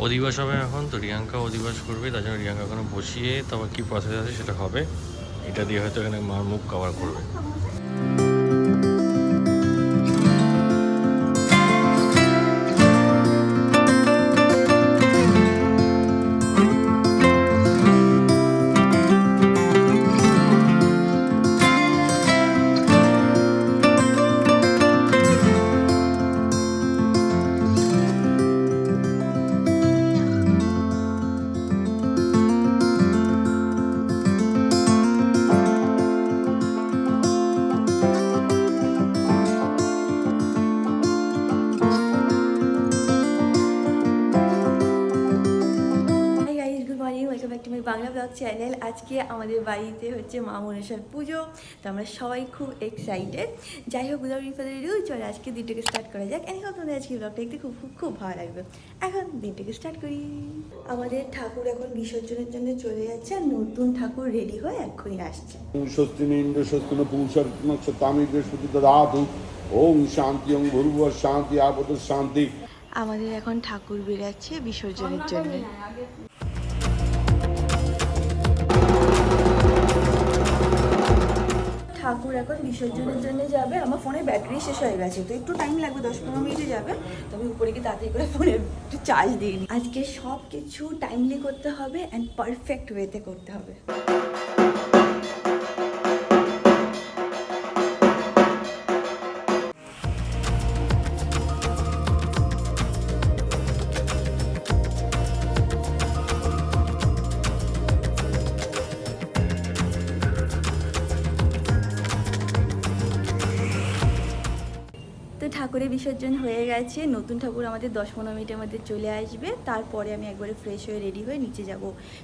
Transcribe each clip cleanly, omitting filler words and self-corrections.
অধিবাস হবে এখন, তো রিয়াঙ্কা অধিবাস করবে, তার জন্য রিয়াঙ্কা ওখানে বসিয়ে তারপর কী প্রসেস আছে সেটা হবে। এটা দিয়ে হয়তো এখানে মার মুখ কভার করবে। Bangla blog channel. আজকে আমাদের বাড়িতে হচ্ছে মা মনসার পুজো, তো আমরা সবাই খুব এক্সাইটেড। যাই হোক, উইদাউট ফার্দার আডিউ চলে আজকে দিনটাকে স্টার্ট করা যাক। এখন তোমাদের আজকে ব্লগটা দেখতে খুব খুব খুব ভালো লাগবে। এখন দিনটাকে স্টার্ট করি। আমাদের ঠাকুর এখন বিসর্জনের জন্য চলে যাচ্ছে, আর নতুন ঠাকুর রেডি হয়ে এক্ষুনি আসছে। ওম শান্তি ওম ভূর্ভুব শান্তি আপদ শান্তি। আমাদের এখন ঠাকুর বেরাচ্ছে বিসর্জনের জন্য। ঠাকুর এখন বিসর্জনের জন্য যাবে। আমার ফোনের ব্যাটারি শেষ হয়ে গেছে, তো একটু টাইম লাগবে, 10-15 মিনিটে যাবে। তো আমি উপরে গিয়ে তাড়াতাড়ি করে ফোনের একটু চার্জ দিয়ে নিই। আজকে সব কিছু টাইমলি করতে হবে অ্যান্ড পারফেক্ট ওয়েতে করতে হবে। তো ঠাকুরের বিসর্জন হয়ে গেছে, নতুন ঠাকুর আমাদের 10-15 মিনিটের মধ্যে চলে আসবে। তারপরে আমি একবারে ফ্রেশ হয়ে রেডি হয়ে নিচে যাব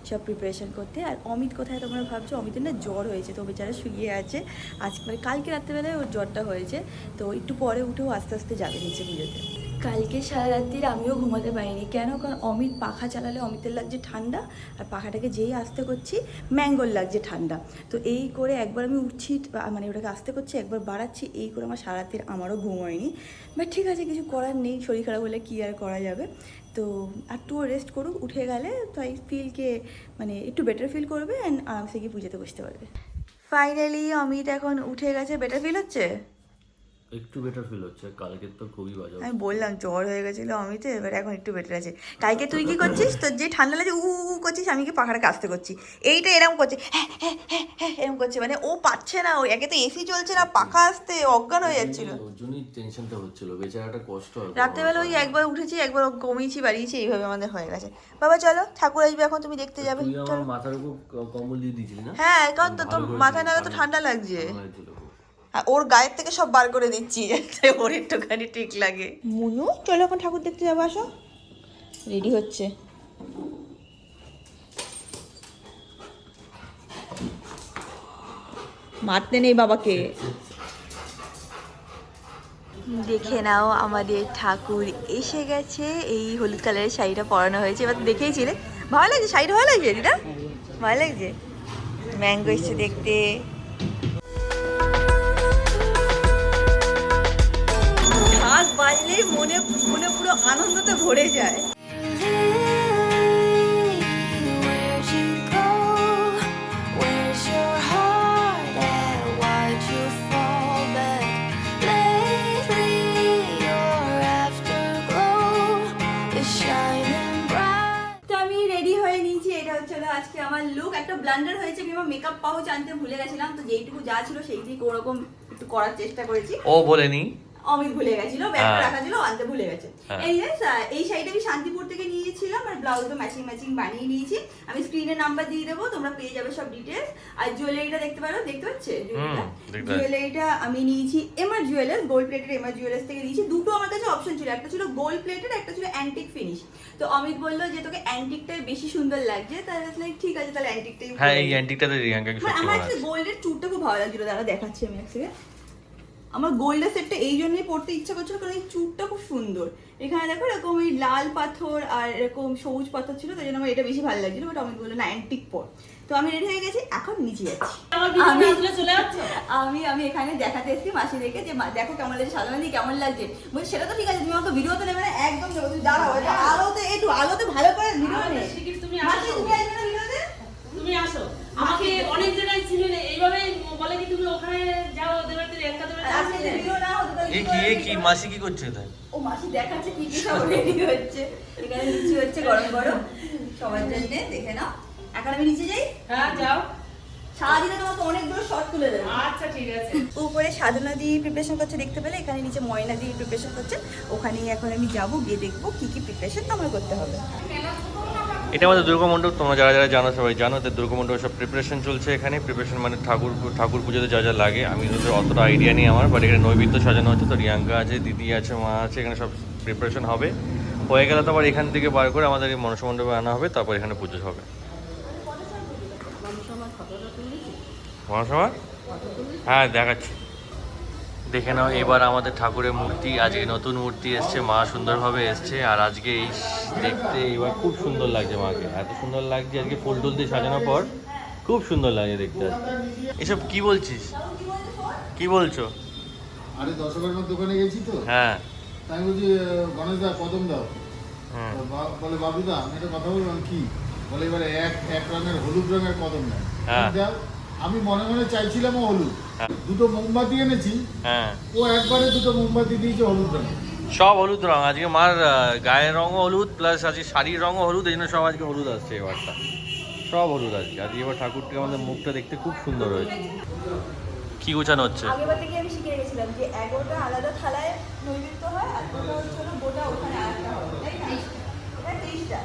সব প্রিপারেশন করতে। আর অমিত কোথায় তোমরা ভাবছো, অমিতের না জ্বর হয়েছে, তো বেচারা শুয়ে আছে। আজ মানে কালকে রাত্রেবেলায় ওর জ্বরটা হয়েছে, তো একটু পরে উঠেও আস্তে আস্তে যাবে নিচে পুজোতে। কালকে সারা রাত্রির আমিও ঘুমাতে পারিনি। কেন? কারণ অমিত পাখা চালালে অমিতের লাগছে ঠান্ডা, আর পাখাটাকে যেই আস্তে করছি ম্যাঙ্গোর লাগছে ঠান্ডা। তো এই করে একবার আমি উঠছি, মানে ওটাকে আস্তে করছি, একবার বাড়াচ্ছি, এই করে আমার সারা রাত্রির আমারও ঘুম হয়নি। বাট ঠিক আছে, কিছু করার নেই, শরীর খারাপ হলে কী আর করা যাবে। তো একটুও রেস্ট করুক, উঠে গেলে তো আই ফিলকে মানে একটু বেটার ফিল করবে অ্যান্ড আরামসে গিয়ে পুজোতে বসতে পারবে। ফাইনালি অমিত এখন উঠে গেছে। বেটার ফিল হচ্ছে? একটু বেটার ফিল হচ্ছে, কালকে তো খুবই বাজে। আমি বললাম জ্বর হয়ে গেছিলো অমিতে, এবার এখন একটু বেটার আছে। কালকে তুই কি করছিস? তোর যে ঠান্ডা লাগে উ করছিস, আমি কি পাখাটাকে আসতে করছি, এইটা এরকম করছে, হ্যাঁ হ্যাঁ হ্যাঁ হ্যাঁ এরকম করছে। মানে ও পাচ্ছে না, ও একে তো এসি চলছে না, পাখা আসতে অজ্ঞান হয়ে যাচ্ছিল। ওর জন্যই টেনশনটা হচ্ছিল, বেচারাটা কষ্ট হয়। রাত্রেবেলা ওই একবার উঠেছি, একবার কমিয়েছি বাড়িয়েছি, এইভাবে আমাদের হয়ে গেছে। বাবা চলো, ঠাকুর আসবে এখন, তুমি দেখতে যাবে। তুই আমার মাথার উপর কম্বল দিয়ে দিয়েছিলি না? হ্যাঁ, কারণ তো তোর মাথায় না তো ঠান্ডা লাগছে। আর ওর গায়ের থেকে সব বার করে দিচ্ছি যাতে ওর একটুখানি ঠিক লাগে। মুনু চলো এখন ঠাকুর দেখতে যাবো, আসো। রেডি হচ্ছে। মারতে নেই বাবাকে। দেখে নাও, আমাদের ঠাকুর এসে গেছে। এই হলুদ কালারের শাড়িটা পরানো হয়েছে, এবার তো দেখেইছিলে। ভালো লাগছে শাড়িটা, ভালো লাগছে দিদা, ভালো লাগছে। ম্যাঙ্গো এসছে দেখতে। ঢাক বাজলেই মনে মনে পুরো আনন্দতে ভরে যায়। আজকে আমার লুক একটা ব্লান্ডার হয়েছে, আমি আমার মেকআপ পাউচ আনতে ভুলে গেছিলাম, তো যেইটুকু যা ছিল সেইটুকু কোনোরকম একটু করার চেষ্টা করেছি। ও বলেনি, অমিত ভুলে গেছিল, ব্যাগটা রাখা ছিল, আনতে ভুলে গেছে। এই শাড়িটা আমি শান্তিপুর থেকে নিয়েছিলাম, আর ব্লাউজও ম্যাচিং ম্যাচিং বানিয়ে নিয়েছি। আমি স্ক্রিনে নাম্বার দিয়ে দেবো, তোমরা পেয়ে যাবে সব ডিটেলস। আর জুয়েলারিটা দেখতে পারো, দেখতে পাচ্ছে জুয়েলারিটা আমি নিয়েছি MR jewellers, gold plated MR jewellers থেকে নিয়েছি। দুটো আমার কাছে অপশন ছিল, একটা ছিল গোল্ড প্লেটেড, একটা ছিল অ্যান্টিক ফিনিশ। তো অমিত বললো যে তোকে অ্যান্টিকটাই বেশি সুন্দর লাগছে, তাহলে ঠিক আছে, তাহলে অ্যান্টিকটাই। হ্যাঁ এই অ্যান্টিকটাতে রিয়াঙ্কাকে সত্যি আমার ভালো লাগছে। গোল্ডের চুরটা খুব ভালো লাগছিল, দাঁড়া দেখাচ্ছি আমি এক সেকেন্ড। আমার গোল্ডের সেটটা এই জন্যই পড়তে ইচ্ছা করছিল কারণ এই চুটটা খুব সুন্দর। এখানে দেখো এরকম এই লাল পাথর আর এরকম সবুজ পাথর ছিল, তাই জন্য আমার এটা বেশি ভালো লাগছিল। বাট আমি বললো না অ্যান্টিক পর, তো আমি রেডি হয়ে গেছি, এখন নিচে যাচ্ছি। আমি এখানে দেখাতে এসেছি মাসিদেরকে যে দেখো কেমন লাগছে, সাজানো দিয়ে কেমন লাগছে। বলছি সেটা তো ঠিক আছে, তুমি আমাকে ভিডিওতে নেবে না, একদম নেবো, তুমি দাঁড়াও আলোতে ভালো করে ভিডিও নেই। তুমি আসবে না ভিডিওতে? তুমি আসো, আমাকে অনেক জায়গায় ছিলেন এইভাবে বলে কি তুমি ওখানে যাও দেবাতে একটা আজকে যদি ভিডিও না হতো তাহলে কি মাসি কি করছে তাই? ও মাসি দেখাচ্ছে কি কি সব রেডি হচ্ছে। এখানে নিচে হচ্ছে গরম গরম সবার জন্য, দেখে নাও। এখন আমি নিচে যাই। হ্যাঁ যাও, সারাদিনে তোমাকে অনেকগুলো শর্ট তুলে দেবো। আচ্ছা ঠিক আছে। উপরে সাধনা দিয়ে প্রিপারেশন করছে দেখতে পেলে, এখানে নিচে ময়না দিয়ে প্রিপারেশন করছে। ওখানেই এখন আমি যাবো, গিয়ে দেখবো কি কি প্রিপারেশন আমার করতে হবে। এটা আমাদের দুর্গা মণ্ডপ, তোমরা যারা যারা জানো সবাই জানো, তো দুর্গা মণ্ডপে সব প্রিপারেশন চলছে এখানে। প্রিপারেশন মানে ঠাকুর পুজোতে যা যা লাগে, আমি তো অতটা আইডিয়া নেই আমার, বাট এখানে নৈবেদ্য সাজানো হচ্ছে। তো রিয়াঙ্কা আছে, দিদি আছে, মা আছে, এখানে সব প্রিপারেশন হবে। হয়ে গেলে তো আবার এখান থেকে বার করে আমাদের এই মনসা মণ্ডপে আনা হবে, তারপর এখানে পুজো হবে। মনসা, হ্যাঁ দেখাচ্ছি, দেখে নাও। এবার আমাদের ঠাকুরের মূর্তি, আজকে নতুন মূর্তি এসছে, মা সুন্দরভাবে এসছে। আর আজকে এই দেখতে এবার খুব সুন্দর লাগছে মাকে, এত সুন্দর লাগছে আজকে ফুল টুল দিয়ে সাজানোর পর, খুব সুন্দর লাগছে দেখতে। এসব কি বলছিস, কি বলছো? আরে দশকর্মার দোকানে গেছি তো, হ্যাঁ তাই বলছি গণেশ দা কদম দাও। হ্যাঁ বলে বাবুদা আমি একটা কথা বললাম কি, বলে এবারে এক রঙের হলুদ রঙের কদম নেয়। হ্যাঁ। দাও। আমি মনে মনে চাইছিলাম হলুদ, হ্যাঁ। দুটো মোমবাতি এনেছি, হ্যাঁ, ও একবারে দুটো মোমবাতি দিয়েছে হলুদ রঙের। সব হলুদ রং আজকে মার, গায়ের রঙও হলুদ, প্লাস আজকে শাড়ির রঙও হলুদ, এই জন্য সব আজকে হলুদ আসছে। এবারটা সব হলুদ আজকে। আজকে এবার ঠাকুরটি আমাদের মুখটা দেখতে খুব সুন্দর হয়েছে। কি গোছানো হচ্ছে? আগেরবার থেকে আমি শিখে রেখেছিলাম যে 11টা আলাদা থালায় নৈবেদ্য হয়, আর ওটা হচ্ছে না গোটা ওখানে আরেকটা হবে, তাই না? এটা 30টা।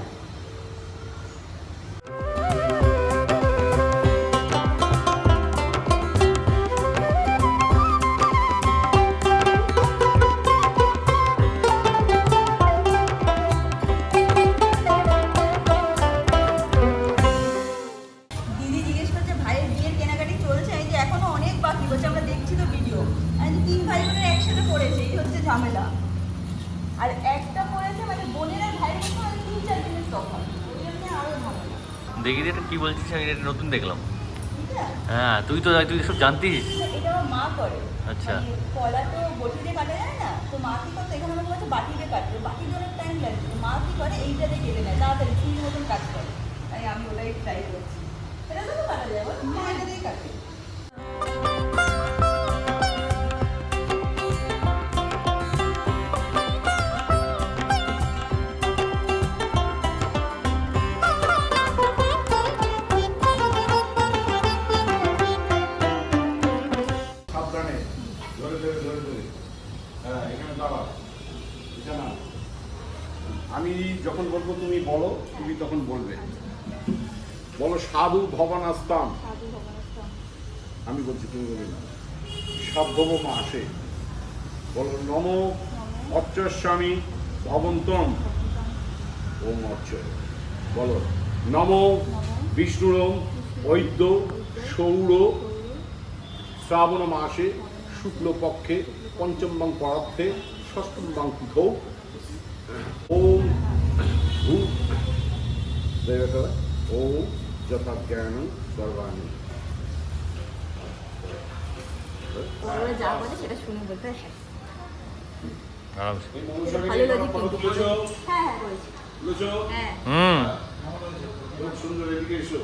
দিদি জিজ্ঞেস করছে ভাইয়ের বিয়ের কেনাকাটি চলছে, এই যে এখনো অনেক বাকি বলছে, আমরা দেখছি তো ভিডিও। আর এই 3 ভাই বোনের একসাথে পড়েছে, এই হচ্ছে ঝামেলা। আর একটা পড়েছে মানে বোনের আর ভাইয়ের মধ্যে মানে 3-4 দিনের তফাৎ, ওই জন্য আরো ঝামেলা। দেখি এটা কি বলছিস, আমি এটা নতুন দেখলাম। ঠিক আছে, হ্যাঁ তুই সব জানতিস? এটা আমার মা করে। আচ্ছা। মানে কলা তো বটি দিয়ে কাটা যায় না, তো মা কি করতো, এখানে আমাকে বলছে বাটি দিয়ে কাটবে, বাটি দিয়ে অনেক টাইম লাগছে, তো মা কি করে এইটাতে কেটে নেয়, তাড়াতাড়ি ছুরির মতন কাজ করে। তাই আমি ওটাই ট্রাই করছি। এটা তো কাটা যায় বল, মা এটা দিয়ে কাটে। সাবধানে ধরে ধরে ধরে ধরে, হ্যাঁ এখানে দাঁড়াও, বিছানা। আমি যখন বলবো তুমি বলো, তুমি তখন বলবে। বলো সাধু ভবনাস্তাম, আমি বলছি তুমি বলবে না। সাধ্যম মাসে বলো নম অর্চস্বামী ভবন্তম ওম অর্চ। বলো নম বিষ্ণুরম বৈদ্য সৌর শ্রাবণ মাসে শুক্লপক্ষে পঞ্চম পরার্থে ষষ্ঠম তিথৌ ওম ভূ ওম যথা জ্ঞান সর্বাণী। ওরা যা বলে সেটা শুনে বলতে হয়। আরামসে। এই মনুষ্যকে ভালো লাগে কথা কিন্তু। বলেছো? হ্যাঁ বলছি। বলেছো? হ্যাঁ হুম। খুব সুন্দর, এদিকে এসো।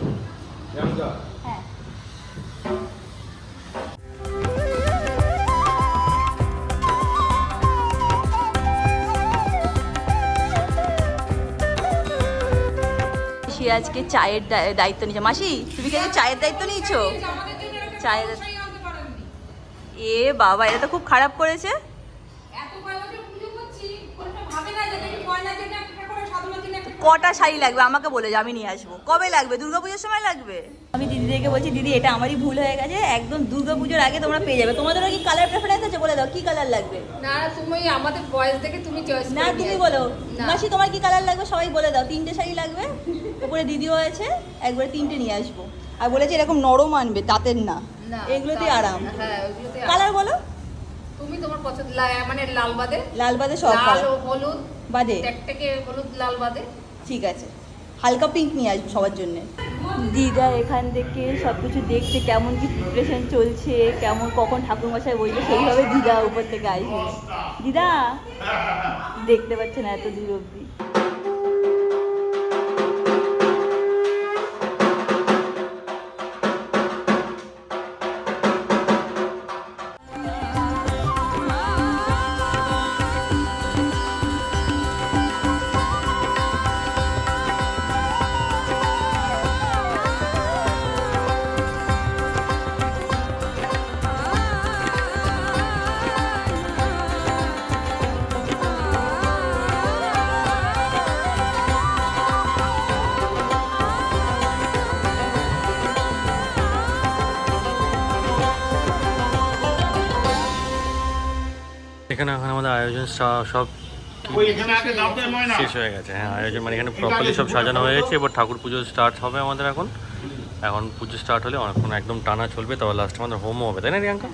জানকা হ্যাঁ। সে আজকে চায়ের দায়িত্ব নিয়েছে। মাসি তুমি কি আজকে চায়ের দায়িত্ব নিয়েছো? চায়ের, এ বাবা এটা তো খুব খারাপ করেছে। কটা শাড়ি লাগবে আমাকে বলে যে আমি নিয়ে আসবো। কবে লাগবে? দুর্গাপুজোর সময় লাগবে। আমি দিদিদেরকে বলছি দিদি এটা আমারই ভুল হয়ে গেছে, একদম দুর্গাপুজোর আগে তোমরা পেয়ে যাবে। তোমাদেরও কি কালার প্রেফারেন্স আছে? বলে দাও কি কালার লাগবে। না তুমি আমাদের বয়স দেখে তুমি চয়েস না তুমি বলো মাসি তোমার কি কালার লাগবে, সবাই বলে দাও। 3টে শাড়ি লাগবে, উপরে দিদিও আছে, একবারে 3টে নিয়ে আসবো। আর বলেছে এরকম নরম আনবে, তাঁতের না, এগুলোতেই আরাম। হ্যাঁ ওইগুলোতে কালার বলো। তুমি তোমার পছন্দ মানে লাল বাদে, লাল বাদে সব লাল কালার ও হলুদ বাদে ট্যাকট্যাকে হলুদ লাল বাদে। ঠিক আছে, হালকা পিঙ্ক নিয়ে আসবো সবার জন্য। দিদা এখান থেকে সব কিছু দেখছে, কেমন কি প্রিপারেশন চলছে, কেমন কখন ঠাকুরমশাই বলবে, সেইভাবে দিদা উপর থেকে আসবে। দিদা দেখতে পাচ্ছে না এত দূর অব্দি। এখানে এখন আমাদের আয়োজন সব ওই এখানে আগে দাও তো ময়না। শেষ হয়ে গেছে। হ্যাঁ, আয়োজন মানে এখানে প্রপারলি সব সাজানো হয়ে গেছে। এবার ঠাকুর পুজো স্টার্ট হবে আমাদের এখন। এখন পুজো স্টার্ট হলে অনেকক্ষণ একদম টানা চলবে, তবে লাস্টে আমাদের হোমও হবে, তাই না রিয়াঙ্কা?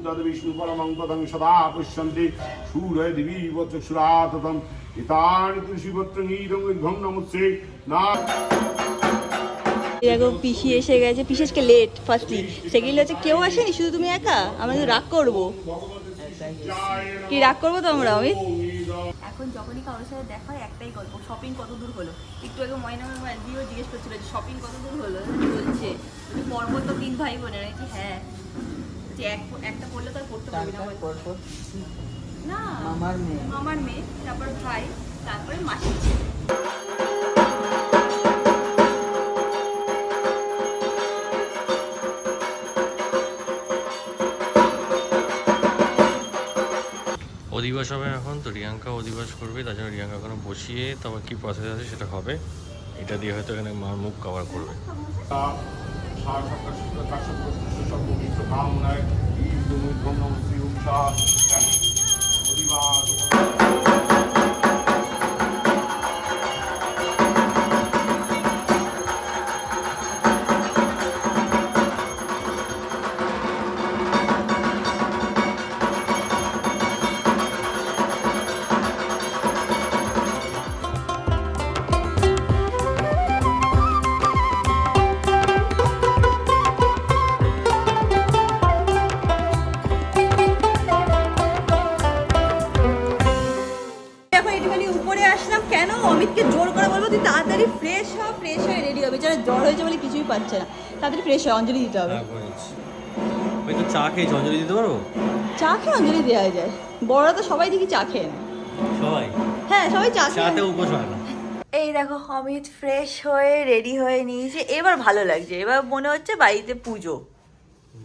तद् विष्णु परमं पदं सदा पश्यन्ति सूर्य दिवि वचक्षुराततं इतानि तुलसीपत्रं विद्भं नमस्ते ना। দেখো পিসি এসে গেছে, পিসি আজকে লেট। ফার্স্টলি সেকেন্ডলি হচ্ছে কেউ আসেনি, শুধু তুমি একা। আমরা তো রাগ করবো, কি রাগ করবো তো আমরা? আমি এখন যখনই কারোর সাথে দেখা হয় একটাই গল্প, শপিং কত দূর হলো। একটু আগে ময়না দিয়েও জিজ্ঞেস করছিল যে শপিং কত দূর হলো, বলছে পর্বত তো 3 ভাই বোনের। কি হ্যাঁ, যে একটা করলে তো আর করতে পারবি না। না আমার মেয়ে, তারপর ভাই, তারপরে মাসির ছেলে। অধিবাস হবে এখন, তো রিয়াঙ্কা অধিবাস করবে, তার জন্য রিয়াঙ্কা ওখানে বসিয়ে তারপর কী প্রসেস আছে সেটা হবে। এটা দিয়ে হয়তো এখানে মার মুখ কভার করবে। এখন একটুখানি উপরে আসলাম, কেন অমিতকে জোর করে বলবো তুই তাড়াতাড়ি ফ্রেশ হয়ে রেডি হবে। যারা জ্বর হয়েছে বলে কিছুই পাচ্ছে না, তাড়াতাড়ি ফ্রেশ হয়ে অঞ্জলি দিতে হবে। ওই তো চা খেয়েছি, অঞ্জলি দিতে পারবো? চা খেয়ে অঞ্জলি দেওয়া যায়, বড়রা তো সবাই দেখি চা খেয়ে নেয়। সবাই? হ্যাঁ, সবাই চা খেয়ে চাতে উপোস হয় না। এই দেখো অমিত ফ্রেশ হয়ে রেডি হয়ে নিয়েছে, এবার ভালো লাগছে, এবার মনে হচ্ছে বাড়িতে পুজো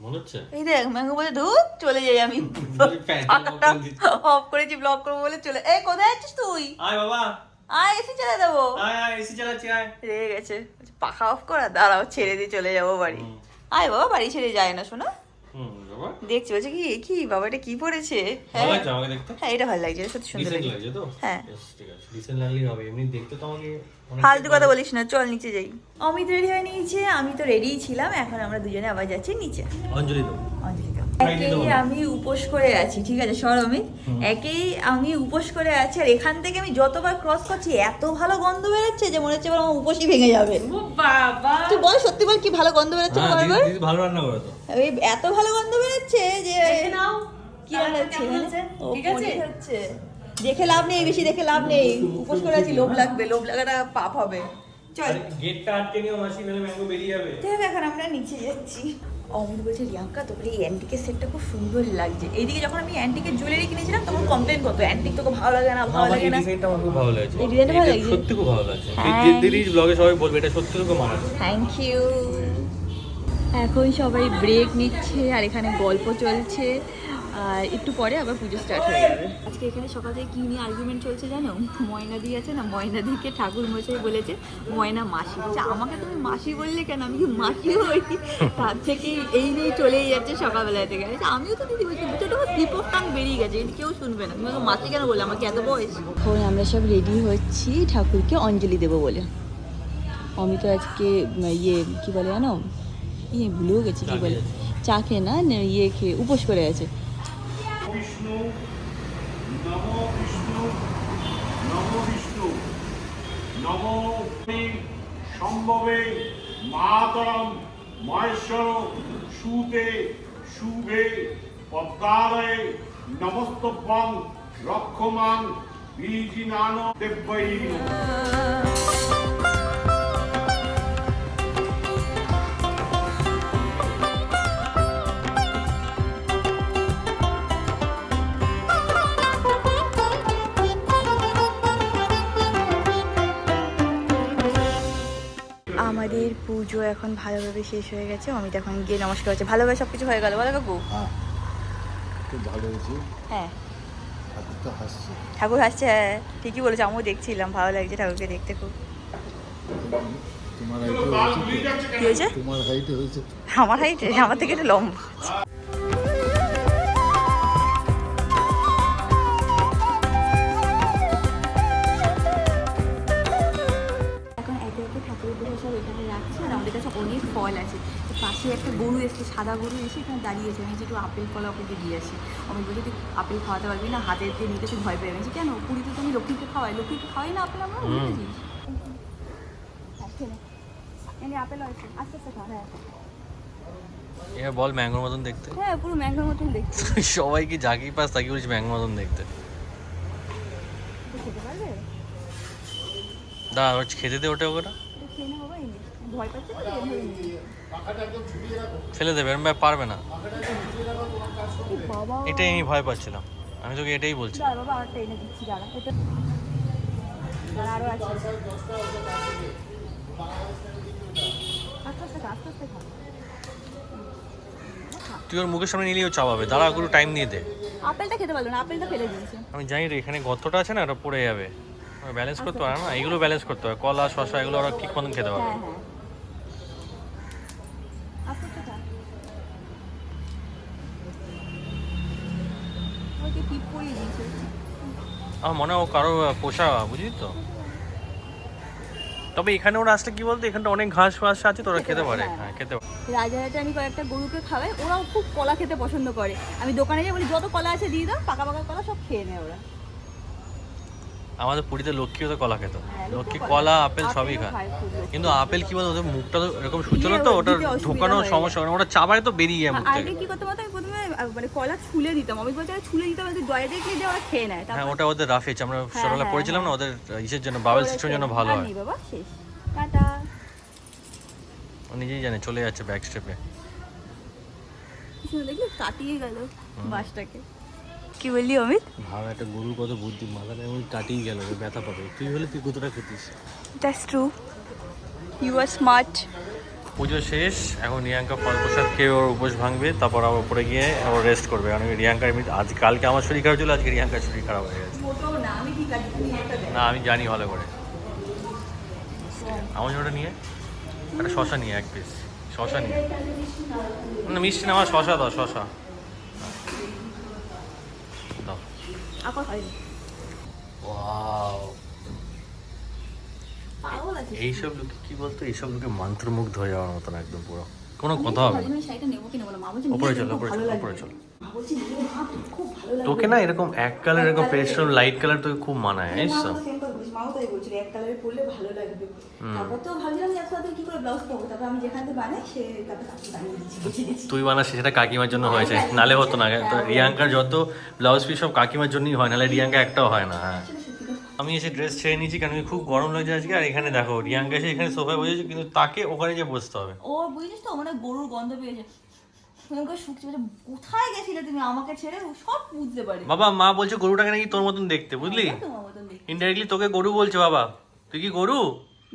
মনে হচ্ছে। এই দেখ ম্যাঙ্গো বলে ধুত চলে যাই আমি, অফ করেছি ব্লগ করবো বলে চলে। এই কোথায় যাচ্ছিস তুই? আয় বাবা, আয় এসি চলে দেবো। আয় আয়, এসি চালাচ্ছি, আয়। রেগে গেছে, পাখা অফ করা, দাঁড়াও ছেড়ে দিয়ে চলে যাবো বাড়ি। আয় বাবা, বাড়ি ছেড়ে যায় না শোনা। বাবা দেখছি বলছে কি কি বাবা এটা কি পড়েছে। ভালো লাগছে আমাকে দেখতে? হ্যাঁ এটা ভালো লাগছে, সত্যি সুন্দর ডিসেন্ট লাগছে। লাগছে তো? হ্যাঁ। Yes, ঠিক আছে, ডিসেন্ট লাগলেই হবে। এমনি দেখতে তো আমাকে অনেক ফালতু কথা বলিস না, চল নিচে যাই। অমিত রেডি হয়ে নিয়েছে, আমি তো রেডিই ছিলাম, এখন আমরা দুজনে আবার যাচ্ছি নিচে। অঞ্জলি দেবো। অঞ্জলি দাও। একেই আমি উপোস করে আছি, ঠিক আছে সর অমিত। একেই আমি উপোস করে আছি, আর এখান থেকে আমি যতবার ক্রস করছি এত ভালো গন্ধ বেরোচ্ছে যে মনে হচ্ছে এবার আমার উপোসই ভেঙে যাবে। ও বাবা, তুই বল সত্যি বল, কি ভালো গন্ধ বেরোচ্ছে হ্যাঁ, বারবার। দিদি ভালো রান্না করে তো। এই এত ভালো গন্ধ বেরোচ্ছে যে দেখে নাও কি রান্না হচ্ছে কেমন হচ্ছে? ও, ঠিক আছে? পনির হচ্ছে। দেখে লাভ নেই, বেশি দেখে লাভ নেই। উপোস করে আছি, লোভ লাগবে, লোভ লাগাটা পাপ হবে। চল গেটটা আটকে নিও মাসি, নাহলে ম্যাঙ্গো বেরিয়ে যাবে। দেখ এখন আমরা নিচে যাচ্ছি। অমিত বলছে রিয়াঙ্কা তোর এই অ্যান্টিকের সেটটা খুব সুন্দর লাগছে। এইদিকে যখন আমি অ্যান্টিকের জুয়েলারি কিনেছিলাম তখন কমপ্লেন করতো অ্যান্টিক তোকে ভালো লাগে না, ভালো লাগে না। ডিজাইনটা আমার খুব ভালো লাগছে। এই ডিজাইনটা ভালো এটা লাগছে? সত্যি খুব ভালো লাগছে। হ্যাঁ। দিদির ব্লগে সবাই বলবে এটা সত্যি খুব মানাচ্ছে। Thank you. এখন সবাই ব্রেক নিচ্ছে আর এখানে গল্প চলছে। আর একটু পরে আবার পুজো স্টার্ট হয়ে যাবে। আজকে এখানে সকাল থেকে কী নিয়ে আর্গুমেন্ট চলছে জানো? ময়নাদি আছে না, ময়নাদিকে ঠাকুর মশাই বলেছে ময়না মাসি, বলছে আমাকে তুমি মাসি বললে কেন, আমি কি মাসি হই? তার থেকে এই নিয়ে চলেই যাচ্ছে সকালবেলা থেকে। আমিও তো দিদি বলছি ছোটো স্লিপ অফ টাং বেরিয়ে গেছে, এটা কেউ শুনবে না, তুমি মাসি কেন বললে, আমাকে এত বয়স। এখন আমরা সব রেডি হচ্ছি ঠাকুরকে অঞ্জলি দেবো বলে। অমিত আজকে ইয়ে কী বলে জানো, ভুলেও গেছি কী বলে, চা খেয়ে না ইয়ে খেয়ে উপোস করে আছে। বিষ্ণু নমো বিষ্ণু নমো বিষ্ণু নমো সম্ভবে মাতরম মহেশ্বর সুতে শুভে পদ্মালয়ে নমস্তভ্যং রক্ষমাং বীজিনান দেব্যৈ। আমাদের পুজো এখন ভালোভাবে শেষ হয়ে গেছে। অমিত এখন গিয়ে নমস্কার হচ্ছে, ভালোভাবে সব কিছু হয়ে গেল বলো কাকু? হ্যাঁ খুব ভালো হয়েছে, হ্যাঁ ঠাকুর তো হাসছে। ঠাকুর হাসছে, হ্যাঁ ঠিকই বলেছে, আমিও দেখছিলাম, ভালো লাগছে ঠাকুরকে দেখতে খুব। তোমার হাইটে হয়েছে, কি হয়েছে? তোমার হাইটে হয়েছে। আমার হাইটে, আমার থেকে একটু লম্বা। এখন একে একে ঠাকুরের পুজো সব এখানে রাখছি, আর আমাদের কাছে অনেক ফল আছে। তো পাশে একটা গরু এসছে, সাদা গরু এসে এখানে দাঁড়িয়েছে, আমি একটু আপেল কলা ওকে দিয়ে আসি। আমি বলছি তুই আপেল খাওয়াতে পারবি না, হাতের দিয়ে নিতে তুই ভয় পেয়ে গেছি। কেন, পুরীতে তো আমি লক্ষ্মীকে খাওয়াই, লক্ষ্মীকে খাওয়াই না আপেল আমরা, বুঝেছিস? আপেল আছে, আস্তে আস্তে খা। হ্যাঁ এ বল ম্যাঙ্গোর মতন দেখতে। হ্যাঁ পুরো ম্যাঙ্গোর মতন দেখতে। সবাই কি জাকি পাস তাকে বলছি ম্যাঙ্গোর মতন দেখতে। খেতে পারবে? দাঁড়া খেতে দে ওটা ওটা খেয়ে না বাবা, ভয় পাচ্ছে তো ফেলে দেবে, এরম পারবে না। বাবা। এটাই আমি ভয় পাচ্ছিলাম, আমি তোকে এটাই বলছি। দাঁড়া বাবা, আরেকটা এনে দিচ্ছি, দাঁড়া এটা দাঁড়া, আরও আছে। আস্তে আস্তে খা, আস্তে আস্তে খা। তুই ওর মুখের সামনে নিলেও চাপাবে, দাঁড়া একটু টাইম দিয়ে দে। আপেলটা খেতে পারলো না, আপেলটা ফেলে দিয়েছে। আমি জানি রে, এখানে গর্তটা আছে না, ওটা পড়ে যাবে, ব্যালেন্স করতে পারে না, এগুলো ব্যালেন্স করতে হয়, কলা শশা এগুলো ওরা ঠিক মতন খেতে পারবে। হ্যাঁ হ্যাঁ আস্তে আস্তে খা। ওকে টিপ পরিয়ে দিয়েছে। আমার মনে হয় ও কারো পোষা, বুঝলি তো। তবে এখানে ওরা আসলে কি বলতো, এখানটা অনেক ঘাস ফাস আছে তো ওরা খেতে পারে, হ্যাঁ খেতে পারে। রাজারহাটে আমি কয়েকটা গরুকে খাওয়াই, ওরাও খুব কলা খেতে পছন্দ করে। আমি দোকানে যাই বলি যত কলা আছে দিয়ে দাও, পাকা পাকা কলা সব খেয়ে নেয় ওরা। আমাদের পুরীতে লক্ষ্মীও তো কলা খেত, হ্যাঁ, লক্ষ্মী লক্ষ্মী কলা আপেল সবই আপেলও খায়। খায় খুব লক্ষ্মী। কিন্তু আপেল কি বলতো, ওদের মুখটা তো এরকম সুচল তো, দিয়ে ওটা দিতে অসুবিধা ঢোকানো হয়ে সমস্যা হয় না, ওটা চাবায় তো বেরিয়ে যায় মুখ থেকে। আগে কি করতে পারতাম, আমি প্রথমে মানে কলা ছুলে দিতাম, আমি বলছি ছুলে দিতাম, দয়া দিয়ে দিয়ে ওরা খেয়ে নেয়। হ্যাঁ তারপর ওটা ওদের রাফেজ, আমরা হ্যাঁ, ছোটবেলা হ্যাঁ, পড়েছিলাম না, হ্যাঁ। ওদের ইসের জন্য বাবেল সিস্টেমের জন্য ভালো আর হয়। নেই বাবা, শেষ, টাটা। ও নিজেই জানে, চলে যাচ্ছে ব্যাক স্টেপে। দেখলি কাটিয়ে গেল বাসটাকে। কি বললি অমিত? ভাব একটা গরুর কত বুদ্ধি, মাথাটা এমন কাটিয়ে গেল, ব্যথা পাবে। তুই হলে তুই কতটা খেতিস। That's true, you are smart. Puja শেষ, এখন রিয়াঙ্কা ফল প্রসাদ খেয়ে ওর উপোস ভাঙবে, তারপর আবার উপরে গিয়ে ও রেস্ট করবে। কারণ রিয়াঙ্কার এমনি আজ কালকে আমার শরীর খারাপ ছিল, আজকে রিয়াঙ্কার শরীর খারাপ হয়ে গেছে। মোটেও না, আমি ঠিক আছি, তুমি একটা দেখ। না আমি জানি ভালো করে। আমার জন্য ওটা নিয়ে একটা শশা নিয়ে, এক পিস শশা নিয়ে। না মিষ্টি না, আমার শশা দাও, শশা দাও। আপা খাইনি। ওয়াও, পাগল আছে। এইসব লোকে কি বলতো, এইসব লোকে মন্ত্রমুগ্ধ হয়ে যাওয়ার মতন একদম পুরো, কোনো কথা হবে না। আমি শাড়িটা নেবো কিনা বলো, মা বলছে উপরে চল, উপরে চল, উপরে চল। তোকে না এরকম এক কালার, এরকম পেস্টাল লাইট কালার তোকে খুব মানায়, জানিস তো। মাও তাই বলছিল এক কালারে পরলে ভালো লাগবে। তারপর তো ভাবছিলাম যে একসাথে কি করে ব্লাউজ পাবো, তারপর আমি যেখানে বানাই সে তারপর কাছে বানিয়ে দিচ্ছি। তুই বানাস সেটা কাকিমার জন্য হয়েছে, নালে হতো না। তো রিয়াঙ্কার যত ব্লাউজ পিস সব কাকিমার জন্যই হয়, নাহলে রিয়াঙ্কা একটাও হয় না। হ্যাঁ আমি এসে ড্রেস ছেড়ে নিয়েছি, কারণ আমি খুব গরম লাগছে আজকে। আর এখানে দেখো রিয়াঙ্কা এসে এখানে সোফায় বসেছে, কিন্তু তাকে ওখানে যে বসতে হবে। ও বুঝিস তো, মানে গরুর গন্ধ পেয়েছে, শুকছে, কোথায় গেছিলে তুমি আমাকে ছেড়ে, সব বুঝতে পারি। বাবা মা বলছে গরুটাকে নাকি তোর মতন দেখতে, বুঝলি। তোমার মতন দেখি। ইনডাইরেক্টলি তোকে গরু বলছে। বাবা তুই কি গরু?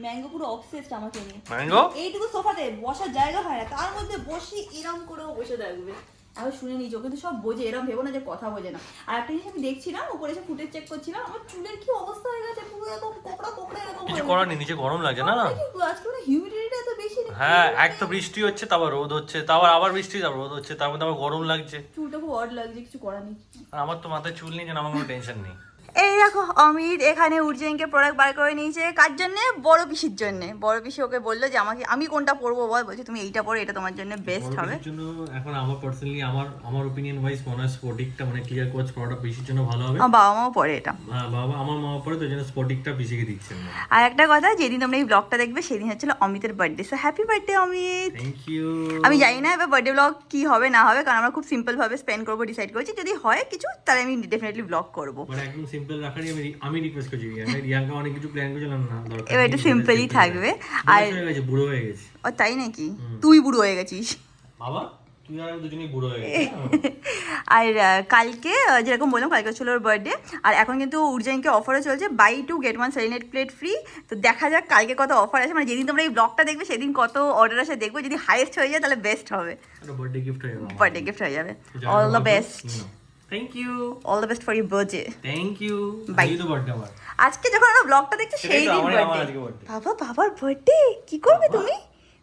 ম্যাঙ্গো পুরো অবসেসড আমাকে নিয়ে। ম্যাঙ্গো এইটুকু সোফাতে বসার জায়গা হয় না, তার মধ্যে বসি এরম করেও বসে থাকবে। এখন শুনে নিয়েছি, ওকে তো সব বোঝে, এরকম ভেবো না যে কথা বোঝে না। আর একটা জিনিস আমি দেখছিলাম, উপরে এসে ফুটেজ চেক করছিলাম, আমার চুলের কি অবস্থা হয়ে গেছে, পুরো এরকম কোকড়া কোকড়া এরকম কিছু করার নেই, নিচে গরম লাগছে না না। আজকে মানে হিউমিডিটিটা এত বেশি না। হ্যাঁ, এক তো বৃষ্টি হচ্ছে, তারপর রোদ হচ্ছে, তারপর আবার বৃষ্টি, তারপর রোদ হচ্ছে, তারপর আবার গরম লাগছে। চুলটা খুব অড লাগছে, কিছু করার নেই। আর আমার তো মাথায় চুল নেই, যেন আমার কোনো টেনশন নেই। এই দেখো অমিত এখানে উর্জেনকে প্রোডাক্ট বার করে নিয়েছে। কার জন্য? বড় পিসির জন্য। বড় পিসি ওকে বললো যে আমাকে, আমি কোনটা পরবো বল, বলছে তুমি এইটা পরো, এটা তোমার জন্য বেস্ট হবে। এর জন্য এখন আমার পার্সোনালি আমার ওপিনিয়ন ওয়াইজ মনে হয় স্পটিকটা মানে ক্লিয়ার কোচ পড়াটা পিসির জন্য ভালো হবে। আমার বাবা মাও পরে এটা। হ্যাঁ, বাবা আমার মা পড়ে, তো জন্য স্পটিকটা পিসিকে দিচ্ছেন। আর একটা কথা, যেদিন তোমরা এই ব্লগটা দেখবে সেদিন হচ্ছিল অমিতের birthday. So happy birthday Amit. Thank you. আমি জানি না এবার বার্থডে ব্লগ কি হবে না হবে, কারণ আমরা খুব সিম্পল ভাবে স্পেন্ড করবো ডিসাইড করেছি। যদি হয় কিছু তাহলে আমি ডেফিনেটলি ব্লগ করবো। মানে একদম সিম্পল রাখারই আমি রিকোয়েস্ট করছি। রিয়াঙ্কা অনেক কিছু প্ল্যান করেছিলাম না, দরকার এবার একটু সিম্পলই থাকবে। আর বুড়ো হয়ে গেছে। ও তাই নাকি? তুই বুড়ো হয়ে গেছিস বাবা, তুই আর আমি দুজনেই বুড়ো হয়ে গেছি। আর কালকে যেরকম বললাম, কালকে ছিল ওর বার্থডে। আর এখন কিন্তু উর্জেনকে অফারও চলছে, বাই 2 get 1 সেলিনেট প্লেট ফ্রি। তো দেখা যাক কালকে কত অফার আছে, মানে যেদিন তোমরা এই ব্লগটা দেখবে সেদিন কত অর্ডার আসে দেখবো। যদি হাইয়েস্ট হয়ে যায় তাহলে বেস্ট হবে, একটা বার্থডে গিফট হয়ে যাবে। বার্থডে গিফট হয়ে যাবে। All the best. Thank you. All the best for your birthday. Thank you. Bye. এই তো বার্থডে আমার। আজকে যখন আমরা ব্লগটা দেখছি সেটাই সেই তো, দিন আমার বার্থডে। আজকে birthday। বাবা, বাবার বার্থডে কি করবে তুমি?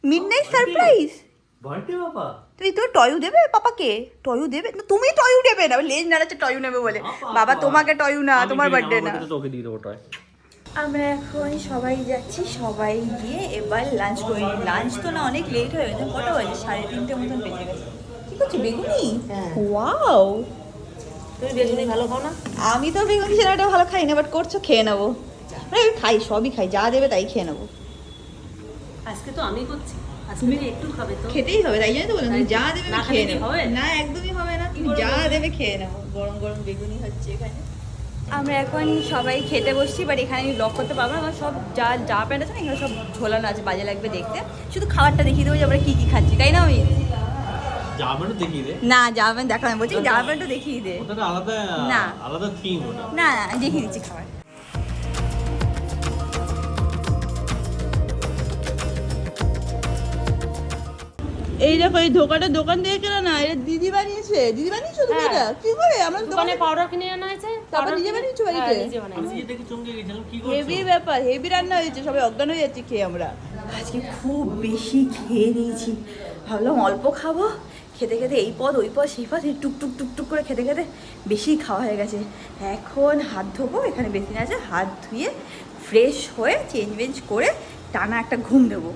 Midnight surprise. বার্থডে বাবা। তুমি তো টয়ু দেবে পাপাকে? টয়ু দেবে না, তুমি টয়ু দেবে না, লেজ নাড়াচ্ছে টয়ু নেবে বলে। বাবা তোমাকে টয়ু না, তোমার বার্থডে না। তোকে দিয়ে দেবো টয়। আমরা এখন সবাই যাচ্ছি, সবাই গিয়ে এবার লাঞ্চ করি। লাঞ্চ তো না, অনেক লেট হয়ে গেছে। কটা বাজে? 3:30 মতন বেজে গেছে। কি করছি? বেগুনি? ওয়াও, তুমি বেগুনি ভালো খাও না? আমি তো বেগুনি ছাড়াটা ভালো খাই না, বাট করছো, খেয়ে নেবো। মানে আমি খাই, সবই খাই, যা দেবে তাই খেয়ে নেবো। আজকে তো আমি করছি, আজকে তুমি একটু খাবে তো। খেতেই হবে, তাই জন্য তো বললাম, তুমি যা দেবে না আমি খেয়ে খেলে কি নেবো। হবে? না, একদমই হবে না, তুমি যা দেবে খেয়ে নেবো। গরম গরম বেগুনি হচ্ছে এখানে। আমরা এখন সবাই খেতে বসছি, বাট এখানে আমি ব্লগ করতে পারবো না। আমার সব যা প্যান্ট আছে না, এখানে সব ঝোলানো আছে, বাজে লাগবে দেখতে। শুধু খাবারটা দেখিয়ে দেবো যে আমরা কি কি খাচ্ছি, তাই না? আমি জামাটা দেখিয়ে দে। না, জামা প্যান্ট দেখানো বলছি, জামা প্যান্টও দেখিয়ে দে। ওটা তো আলাদা, না। আলাদা থিম ওটা। না না, আমি দেখিয়ে দিচ্ছি খাবার। এই দেখো, এই দোকান থেকে কেনা না, এটা দিদি বানিয়েছে। দিদি বানিয়েছো তুমি হ্যাঁ। এটা? কি করে? আমরা দোকানে পাউডার কিনে আনা হয়েছে, তারপর powder নিজে কিনে- বানিয়েছো বাড়িতে? হ্যাঁ, নিজে আমি বানাইছি। নিজে দেখে চমকে গেছিলাম, কি হেভি করছো? ব্যাপার, হেভি রান্না হয়েছে, সবাই অজ্ঞান হয়ে যাচ্ছে খেয়ে। আমরা আজকে খুব বেশি খেয়ে নিয়েছি, ভাবলাম অল্প খাবো। খেতে খেতে এই পদ ওই পদ সেই পদ, টুকটুক টুকটুক করে খেতে খেতে বেশি খাওয়া হয়ে গেছে। এখন হাত ধোবো, এখানে বেসিন আছে, হাত ধুয়ে ফ্রেশ হয়ে চেঞ্জ করে টানা একটা ঘুম দেবো।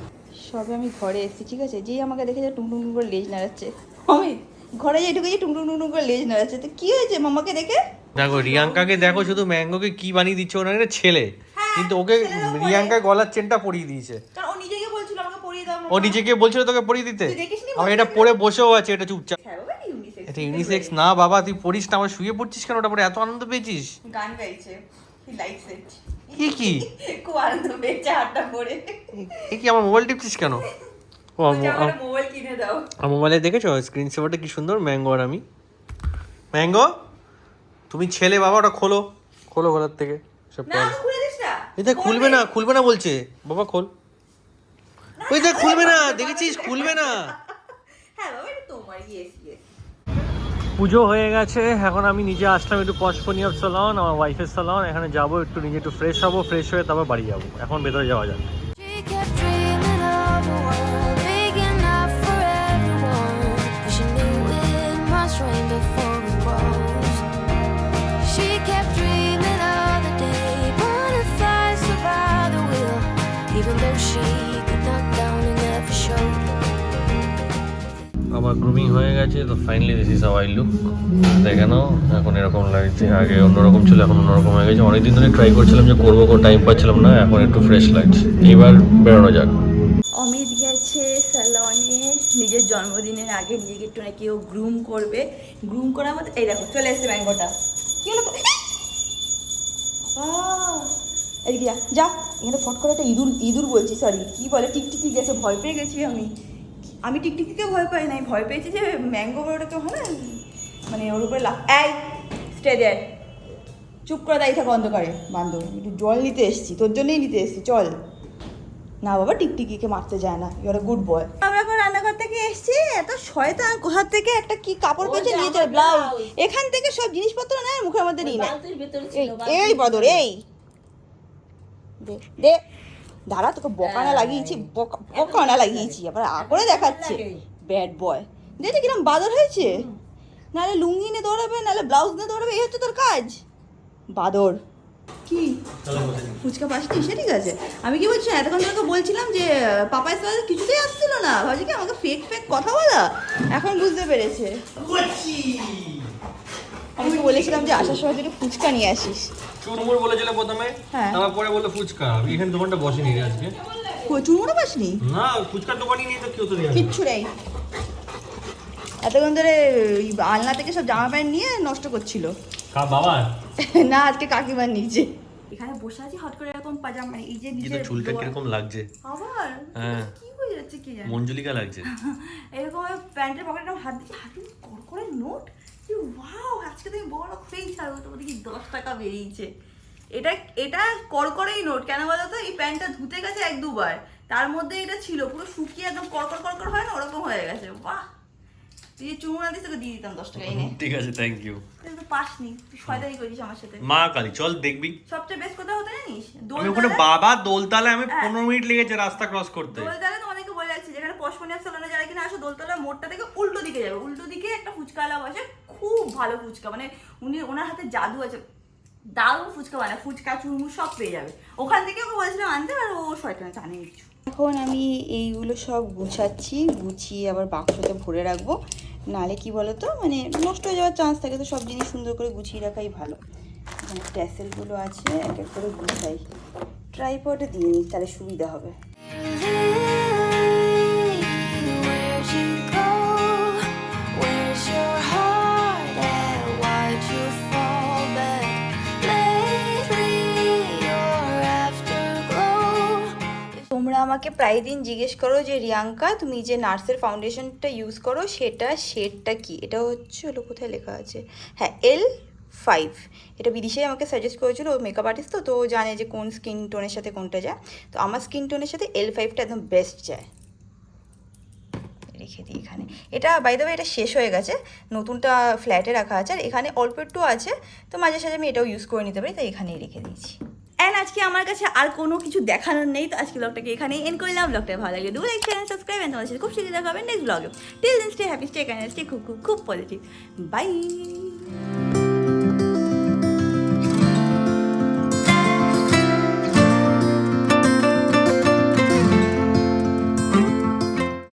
সবে আমি ঘরে এসেছি, ঠিক আছে? যেই আমাকে দেখে যে টুংটুং টুং করে লেজ নাড়াচ্ছে। আমি ঘরে যাই, ঢুকে যে টুংটুং টুং করে লেজ নাড়াচ্ছে। তো কি হয়েছে মামাকে দেখে? দেখো রিয়াঙ্কাকে দেখো, শুধু ম্যাঙ্গোকে কি বানিয়ে দিচ্ছে, ওনার একটা ছেলে, কিন্তু ওকে রিয়াঙ্কা গলার চেনটা পরিয়ে দিয়েছে। কারণ ও নিজেকে বলছিল আমাকে পরিয়ে দাও। ও নিজেকে বলছিল তোকে পরিয়ে দিতে, তুই দেখিসনি আমি এটা পরে বসেও আছে, এটা চুপচাপ। হ্যাঁ বাবা, ইউনিসেক্স। এটা ইউনিসেক্স না বাবা, তুই পড়িস না, আমার শুয়ে পড়ছিস কেন? ওটা পরে এত আনন্দ পেয়েছিস? গান গাইছে, হি লাইকস ইট। কি খুব আনন্দ পেয়েছে হাতটা পরে। এ কি আমার মোবাইল টিপছিস কেন? ও বলছে আমার মোবাইল কিনে দাও। আমার মোবাইলে দেখেছো স্ক্রিন সেভারটা কি সুন্দর, ম্যাঙ্গো আর আমি। ম্যাঙ্গো, তুমি ছেলে বাবা, ওটা খোলো খোলো গলার থেকে সব। না, আমি খুলে দিস না। এটা খুলবে না বলছে বাবা, খোল। ওই দেখ, খুলবে না, দেখেছিস? খুলবে না। হ্যাঁ বাবা, এটা তোমার। Yes yes. পুজো হয়ে গেছে, এখন আমি নিজে আসলাম একটু পশপনিয়ার সালন, আমার ওয়াইফের সালন। এখানে যাবো একটু, নিজে একটু ফ্রেশ হবো, ফ্রেশ হয়ে তারপর বাড়ি যাবো। এখন ভেতরে যাওয়া যাক। She kept dreaming of a world big enough for everyone. She knew it must rain before it grows. She kept dreaming of the day butterflies survive the wheel, even though she could knock down and never showed. আমার grooming হয়ে গেছে, তো finally this is how I look. দেখে নাও, এখন এরকম লাগছে, আগে অন্যরকম ছিল, এখন অন্যরকম হয়ে গেছে। অনেকদিন ধরে ট্রাই করছিলাম যে করবো, টাইম পাচ্ছিলাম না, এখন একটু ফ্রেশ লাগছে। এবার বেরোনো যাক। অমিত গেছে স্যালনে নিজের জন্মদিনের আগে, নিজেকে একটু নাকি ও গ্রুম করবে। গ্রুম করার মধ্যে এই দেখো চলে এসছে ম্যাঙ্গোটা। কি হলো? এদিকে যা যা, এখানে ফট করে একটা ইঁদুর বলছি, সরি কি বলে, টিকটিকি গেছে, ভয় পেয়ে গেছি আমি টিকটিকিকে ভয় পাই না, আমি ভয় পেয়েছি যে ম্যাঙ্গো বড়টা তো হয় না, মানে ওর উপরে এই স্টে দেয়, চুপ করে দাঁড়িয়ে থাকো অন্ধকারে। বান্ধব, একটু জল নিতে এসছি, তোর জন্যই নিতে এসছি, চল। না বাবা, টিকটিকিকে মারতে যায় না, ইউর আ গুড বয়। আমরা এখন রান্নাঘর থেকে এসেছি, এত শয়তান, কোথা থেকে একটা কি কাপড় পেয়েছে নিয়ে চলে ব্লাউজ, এখান থেকে সব জিনিসপত্র নেয় মুখের মধ্যে নিয়ে নেয়। বালতির ভেতরে এই ছিল এই বদর এই দে দে দাঁড়া, তোকে বকানা লাগিয়েছি, বকানা লাগিয়েছি, আবার করে দেখাচ্ছে ব্যাড বয়। দেখি কিরম বাদর হয়েছে, নাহলে লুঙ্গি নিয়ে দৌড়াবে, নাহলে ব্লাউজ নিয়ে দৌড়াবে, এই হচ্ছে তোর কাজ বাদর। কি ফুচকা পাসনি সে ঠিক আছে, আমি কি বলছি এতক্ষণ তোকে বলছিলাম যে পাপায়ের সাথে কিছুতেই আসছিল না, ভাবছি কি আমাকে ফেক ফেক কথা বলা, এখন বুঝতে পেরেছে। আমি তো বলেছিলাম যে আসার সময় তুই একটু ফুচকা নিয়ে আসিস। চুরমুর বলেছিল প্রথমে, হ্যাঁ। তারপরে বললো ফুচকা। এখানে দোকানটা বসেনি রে আজকে। চুমুরও পাসনি? না, ফুচকার দোকানই নেই তো, কেউ তো নেই। কিচ্ছু নেই, এতক্ষণ ধরে ওই আলনা থেকে সব জামা প্যান্ট নিয়ে নষ্ট করছিল। বাবা না, আজকে কাকিমার নিচে এখানে বসে আছি, হট করে এরকম পাজামা, মানে এই যে কিন্তু চুলটা কিরকম লাগছে আবার হ্যাঁ। কি হয়ে যাচ্ছে কি জানি, মঞ্জুলিকা লাগছে। এরকম প্যান্টের পকেটে হাত দিচ্ছি, হাতে করে নোট, ওয়াও আজকে তুমি বড় ফেই ছাড়বো, তোমার দেখি 10 টাকা বেরিয়েছে। এটা এটা করকরেই নোট, কেন বলো তো, এই প্যান্টটা ধুতে গেছে 1-2 বার, তার মধ্যে এটা ছিল পুরো শুকিয়ে একদম করকর হয় না, ওরকম হয়ে গেছে। বাহ, তুই যে চুমুনা দিস তোকে দিয়ে দিতাম 10 টাকা এনে। ঠিক আছে, থ্যাংক ইউ। তুই তো পাসনি, তুই শয়তানি করিস আমার সাথে। মা কালী চল দেখবি। সবচেয়ে বেস্ট কথা হতো জানিস, আমি ওখানে বাবা দোলতলায় আমি হ্যাঁ। 15 মিনিট লেগেছে রাস্তা ক্রস করতে। দোলতলা তোমাদেরকে বলে রাখছি, যেখানে পশমনিয়া সালনে যারা কিনা আসো, দোলতলা মোড়টা থেকে উল্টো দিকে যাবে, উল্টো দিকে একটা ফুচকাওয়ালা বসে, খুব ভালো ফুচকা, মানে ওনার হাতে জাদু আছে, দারুণ ফুচকা বানায়, ফুচকা চুরমুর সব পেয়ে যাবে ওখান থেকে। ওকে বলেছিলাম আনতে, আর ও শয়তান জানে কিছু। এখন আমি এইগুলো সব গুছাচ্ছি, গুছিয়ে আবার বাক্সতে ভরে রাখবো, নালে কি বলতো মানে নষ্ট হয়ে যাওয়ার চান্স থাকে, তো সব জিনিস সুন্দর করে গুছিয়ে রাখাই ভালো। এখানে ট্যাসেলগুলো আছে, এক এক করে গুছাই, ট্রাইপডে দিয়ে নিই তাহলে সুবিধা হবে। Where'd you go? Where's your heart at? Why'd you fall back? Lately you're afterglow. তোমরা আমাকে প্রায় দিন জিজ্ঞেস করো যে রিয়াঙ্কা তুমি যে নার্সের ফাউন্ডেশনটা ইউজ করো সেটা শেডটা কি, এটা হচ্ছে হলো কোথায় লেখা আছে, হ্যাঁ L5। এটা বিদিশাই আমাকে সাজেস্ট করেছিল, ও মেকআপ আর্টিস্ট, তো ও জানে যে কোন স্কিন টোনের সাথে কোনটা যায়, তো আমার স্কিন টোনের সাথে L5টা একদম বেস্ট যায়। রেখে দিই এখানে, এটা বাই দ্য ওয়ে এটা শেষ হয়ে গেছে, নতুনটা ফ্ল্যাটে রাখা আছে, আর এখানে অল্প একটু আছে, তো মাঝে সাঝে আমি এটাও ইউজ করে নিতে পারি, তাই এখানেই রেখে দিয়েছি। অ্যান্ড আজকে আমার কাছে আর কোনো কিছু দেখানোর নেই, তো আজকে ব্লগটাকে এখানেই এন্ড করলাম। ব্লগটা ভালো লাগলে do like share subscribe, and তোমাদের সাথে খুব শীঘ্রই দেখা হবে নেক্সট ব্লগে। Till then stay happy, stay kind, stay খুব খুব খুব পজিটিভ। বাই।